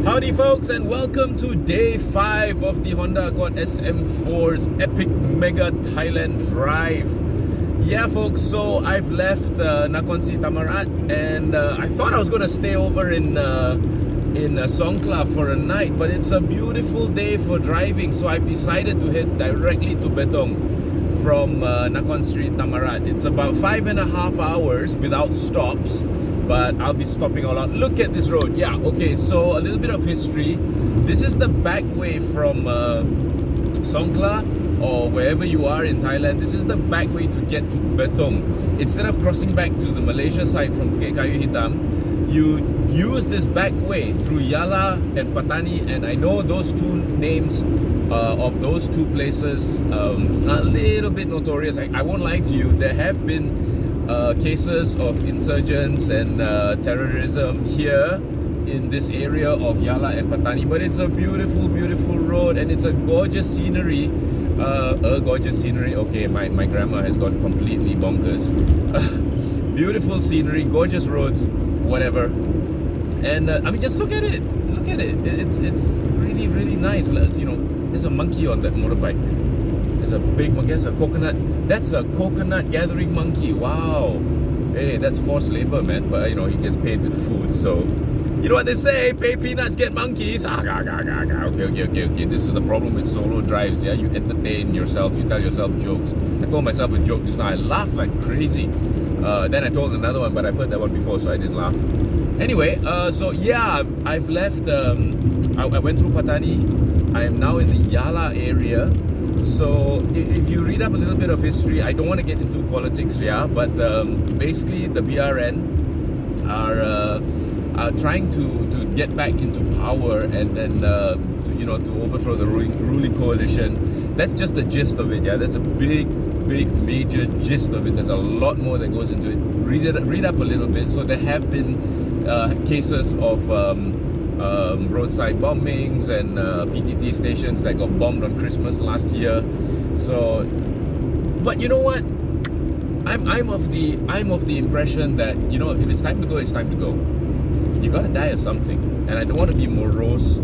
Howdy folks, and welcome to day 5 of the Honda Accord SM4's epic mega Thailand drive. Yeah folks, so I've left Nakhon Si Thammarat, and I thought I was going to stay over in Songkhla for a night, but it's a beautiful day for driving, so I've decided to head directly to Betong from Nakhon Si Thammarat. It's about 5.5 hours without stops, but I'll be stopping a lot. Look at this road. Yeah, okay, so a little bit of history. This is the back way from Songkhla or wherever you are in Thailand. This is the back way to get to Betong. Instead of crossing back to the Malaysia side from Bukit Kayu Hitam, you use this back way through Yala and Patani, and I know those two names of those two places a little bit notorious. I won't lie to you, there have been cases of insurgents and terrorism here in this area of Yala and Patani, but it's a beautiful, beautiful road, and it's a gorgeous scenery. Okay, my grammar has gone completely bonkers. Beautiful scenery, gorgeous roads, whatever. And I mean, just look at it. Look at it. It's really, really nice. You know, there's a monkey on that motorbike. There's a big monkey. That's a coconut. That's a coconut gathering monkey. Wow. Hey, that's forced labor, man. But you know, he gets paid with food. So, you know what they say? Pay peanuts, get monkeys. Okay. This is the problem with solo drives. Yeah, you entertain yourself. You tell yourself jokes. I told myself a joke just now. I laughed like crazy. Then I told another one, but I've heard that one before, so I didn't laugh. Anyway, so yeah, I've left. I went through Patani. I am now in the Yala area. So if you read up a little bit of history, I don't want to get into politics, yeah, but basically the BRN are trying to get back into power and then to overthrow the ruling coalition. That's just the gist of it, yeah. That's a big major gist of it. There's a lot more that goes into it. Read up a little bit. So there have been cases of roadside bombings and PTT stations that got bombed on Christmas last year. So, but you know what? I'm of the impression that, you know, if it's time to go, it's time to go. You gotta die of something, and I don't want to be morose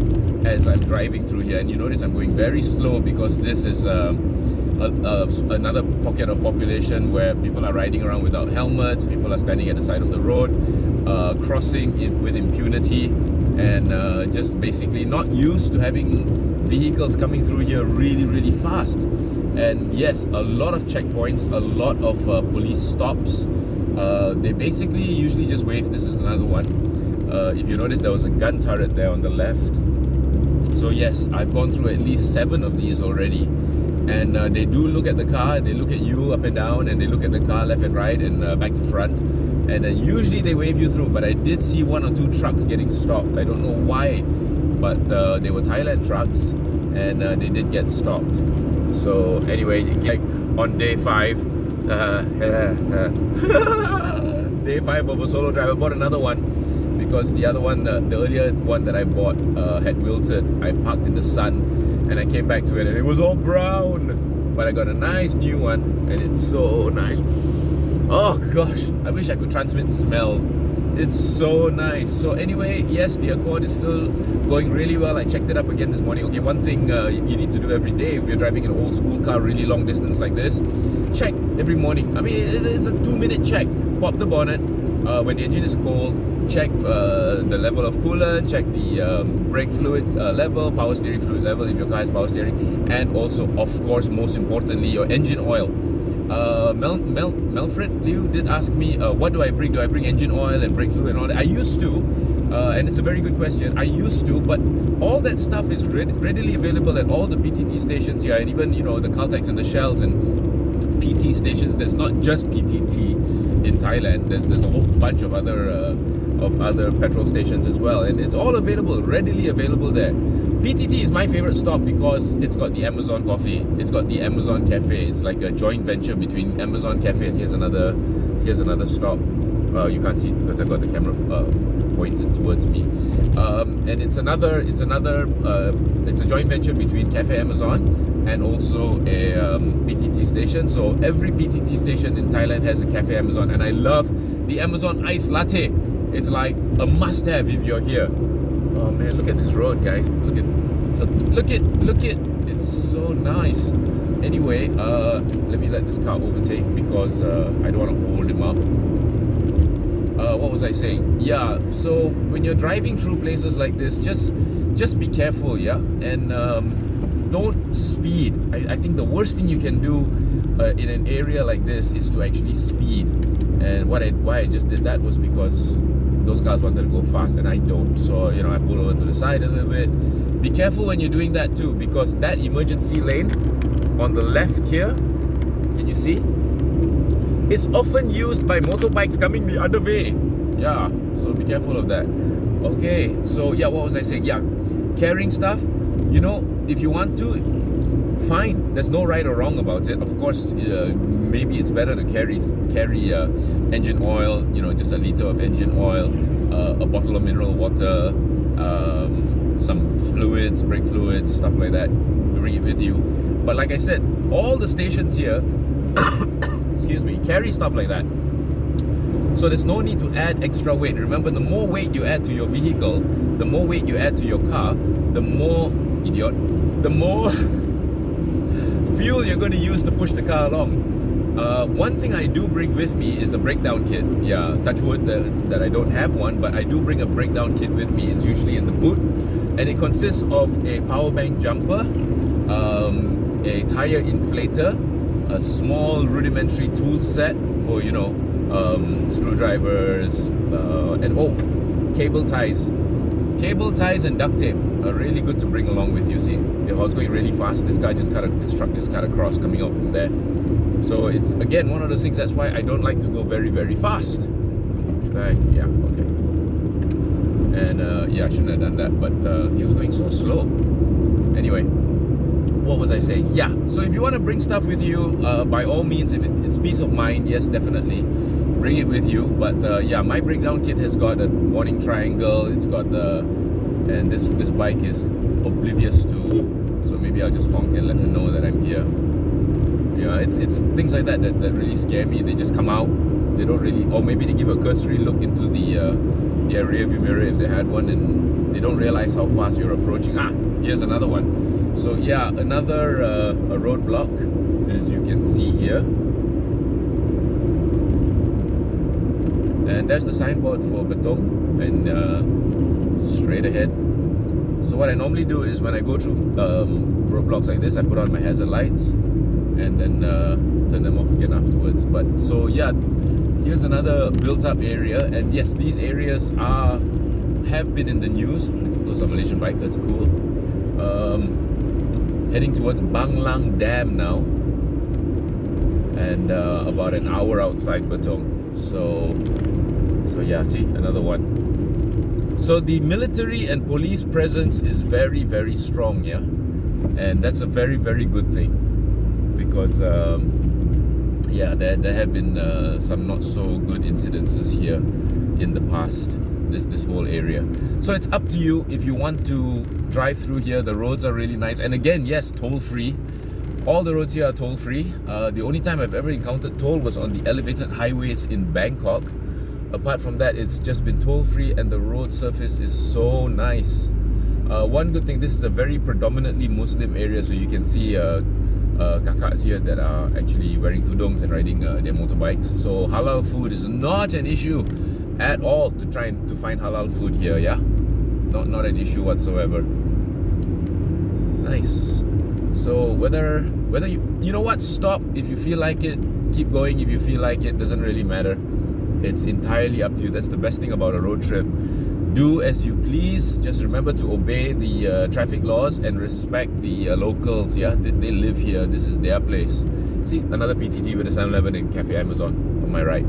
as I'm driving through here. And you notice I'm going very slow because this is another pocket of population where people are riding around without helmets. People are standing at the side of the road, crossing with impunity, and just basically not used to having vehicles coming through here really, really fast. And yes, a lot of checkpoints, a lot of police stops. They basically usually just wave. This is another one. If you notice, there was a gun turret there on the left. So yes, I've gone through at least 7 of these already. And they do look at the car, they look at you up and down, and they look at the car left and right and back to front. And then usually they wave you through, but I did see 1 or 2 trucks getting stopped. I don't know why, but they were Thailand trucks, and they did get stopped. So anyway, like on day 5, day 5 of a solo drive, I bought another one because the other one, the earlier one that I bought had wilted. I parked in the sun, and I came back to it and it was all brown, but I got a nice new one, and it's so nice. Oh gosh, I wish I could transmit smell. It's so nice. So anyway, yes, the Accord is still going really well. I checked it up again this morning. Okay, one thing you need to do every day if you're driving an old school car really long distance like this, check every morning. I mean, it's a 2-minute check. Pop the bonnet when the engine is cold. Check the level of coolant, check the brake fluid level, power steering fluid level if your car has power steering, and also, of course, most importantly, your engine oil. Melfred Liu did ask me, what do I bring? Do I bring engine oil and brake fluid and all that? I used to, and it's a very good question. I used to, but all that stuff is readily available at all the PTT stations here, and even, you know, the Caltex and the Shells and PT stations. There's not just PTT in Thailand. There's a whole bunch of other petrol stations as well, and it's all available, readily available there. PTT is my favorite stop because it's got the Amazon coffee, it's got the Amazon cafe. It's like a joint venture between Amazon cafe and here's another stop. You can't see it because I've got the camera pointed towards me. And it's a joint venture between Cafe Amazon and also a PTT station. So every PTT station in Thailand has a Cafe Amazon, and I love the Amazon Ice Latte. It's like a must-have if you're here. Oh man, look at this road, guys. Look at. It's so nice. Anyway, let me let this car overtake because I don't want to hold him up. What was I saying? Yeah, so when you're driving through places like this, just be careful, yeah? And don't speed. I think the worst thing you can do in an area like this is to actually speed. And why I just did that was because those cars wanted to go fast and I don't. So, you know, I pull over to the side a little bit. Be careful when you're doing that too, because that emergency lane on the left here, can you see? It's often used by motorbikes coming the other way. Yeah, so be careful of that. Okay, so yeah, what was I saying? Yeah, carrying stuff, you know, if you want to, fine. There's no right or wrong about it. Of course, maybe it's better to carry engine oil, you know, just a liter of engine oil, a bottle of mineral water, some fluids, brake fluids, stuff like that. Bring it with you. But like I said, all the stations here excuse me, carry stuff like that. So there's no need to add extra weight. Remember, the more weight you add to your vehicle, the more weight you add to your car, the more fuel you're going to use to push the car along. One thing I do bring with me is a breakdown kit. Yeah, touch wood that I don't have one, but I do bring a breakdown kit with me. It's usually in the boot, and it consists of a power bank jumper, a tire inflator, a small rudimentary tool set for, you know, screwdrivers, and cable ties. Cable ties and duct tape are really good to bring along with you. See, if I was going really fast, this truck just cut across coming out from there. So it's again one of those things. That's why I don't like to go very, very fast. Should I? Yeah, okay. And yeah, I shouldn't have done that, but he was going so slow. Anyway, what was I saying? Yeah, so if you want to bring stuff with you, by all means, if it's peace of mind, yes, definitely bring it with you. But yeah, my breakdown kit has got a warning triangle. It's got and this bike is oblivious to, so maybe I'll just honk and let her know that I'm here. Yeah, it's things like that really scare me. They just come out. They don't really, or maybe they give a cursory look into the rear view mirror if they had one, and they don't realize how fast you're approaching. Ah, here's another one. So yeah, another a roadblock, as you can see here. And there's the signboard for Betong, and straight ahead. So what I normally do is when I go through roadblocks like this, I put on my hazard lights and then turn them off again afterwards. But so yeah, here's another built-up area, and yes, these areas have been in the news. I think those are Malaysian bikers. Cool. Heading towards Banglang Dam now, and about an hour outside Betong. So yeah, see, another one. So the military and police presence is very, very strong, yeah, and that's a very, very good thing, because yeah, there have been some not so good incidences here in the past, this whole area. So it's up to you if you want to drive through here. The roads are really nice, and again, yes, toll free. All the roads here are toll free. The only time I've ever encountered toll was on the elevated highways in Bangkok. Apart from that, it's just been toll free, and the road surface is so nice. One good thing, this is a very predominantly Muslim area, so you can see kakaks here that are actually wearing tudungs and riding their motorbikes. So halal food is not an issue at all to try to find halal food here, yeah? Not an issue whatsoever. Nice. So whether you know what, stop if you feel like it, keep going if you feel like it, doesn't really matter. It's entirely up to you. That's the best thing about a road trip. Do as you please. Just remember to obey the traffic laws and respect the locals. Yeah, they live here. This is their place. See, another PTT with a 7-Eleven and Cafe Amazon on my right.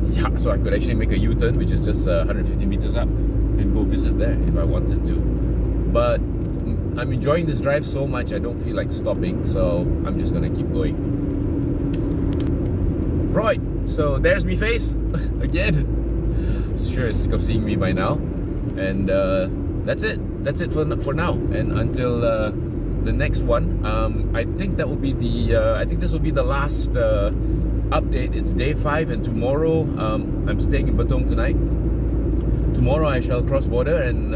Yeah, so I could actually make a U-turn, which is just 150 meters up, and go visit there if I wanted to. But I'm enjoying this drive so much, I don't feel like stopping, so I'm just gonna keep going. Right, so there's me face again. Sure, sick of seeing me by now, and that's it for now, and until the next one. I think that will be I think this will be the last update. It's day 5, and tomorrow I'm staying in Betong tonight, tomorrow I shall cross border and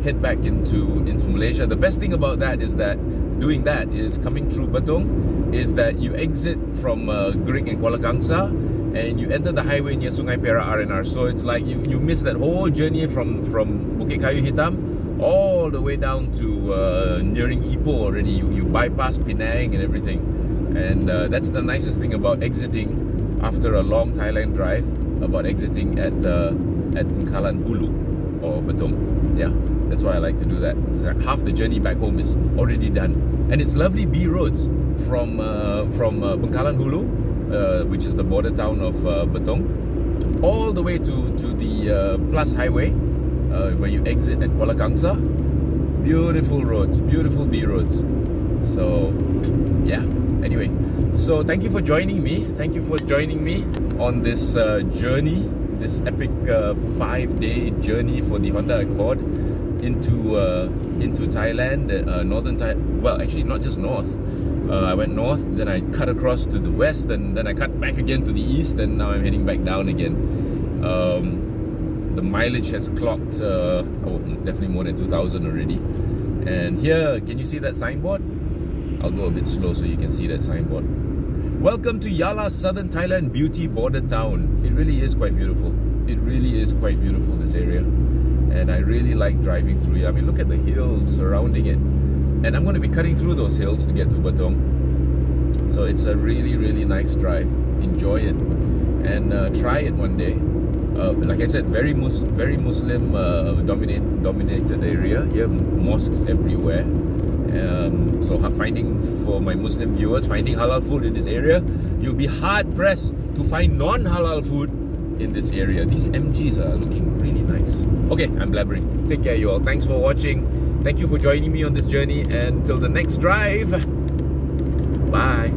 head back into Malaysia. The best thing about that is that doing that is coming through Betong is that you exit from Grig and Kuala Kangsar and you enter the highway near Sungai Perak R&R. So it's like you miss that whole journey from Bukit Kayu Hitam all the way down to nearing Ipoh already. You bypass Penang and everything. And that's the nicest thing about exiting after a long Thailand drive, about exiting at Bengkalan Hulu or Betong. Yeah, that's why I like to do that. Like half the journey back home is already done. And it's lovely B roads from Bengkalan Hulu, which is the border town of Betong, all the way to the Plus Highway, where you exit at Kuala Kangsar. Beautiful roads, beautiful B roads. So, yeah. Anyway, so thank you for joining me. Thank you for joining me on this journey, this epic 5-day journey for the Honda Accord into Thailand, northern Thailand. Well, actually, not just north. I went north, then I cut across to the west, and then I cut back again to the east, and now I'm heading back down again. The mileage has clocked definitely more than 2,000 already. And here, can you see that signboard? I'll go a bit slow so you can see that signboard. Welcome to Yala, Southern Thailand Beauty Border Town. It really is quite beautiful. It really is quite beautiful, this area. And I really like driving through here. I mean, look at the hills surrounding it. And I'm going to be cutting through those hills to get to Betong. So it's a really, really nice drive. Enjoy it. And try it one day. Like I said, very Muslim dominated area. Here, mosques everywhere. So for my Muslim viewers, finding halal food in this area, you'll be hard pressed to find non-halal food in this area. These MGs are looking really nice. Okay, I'm blabbering. Take care, you all. Thanks for watching. Thank you for joining me on this journey, and till the next drive, bye.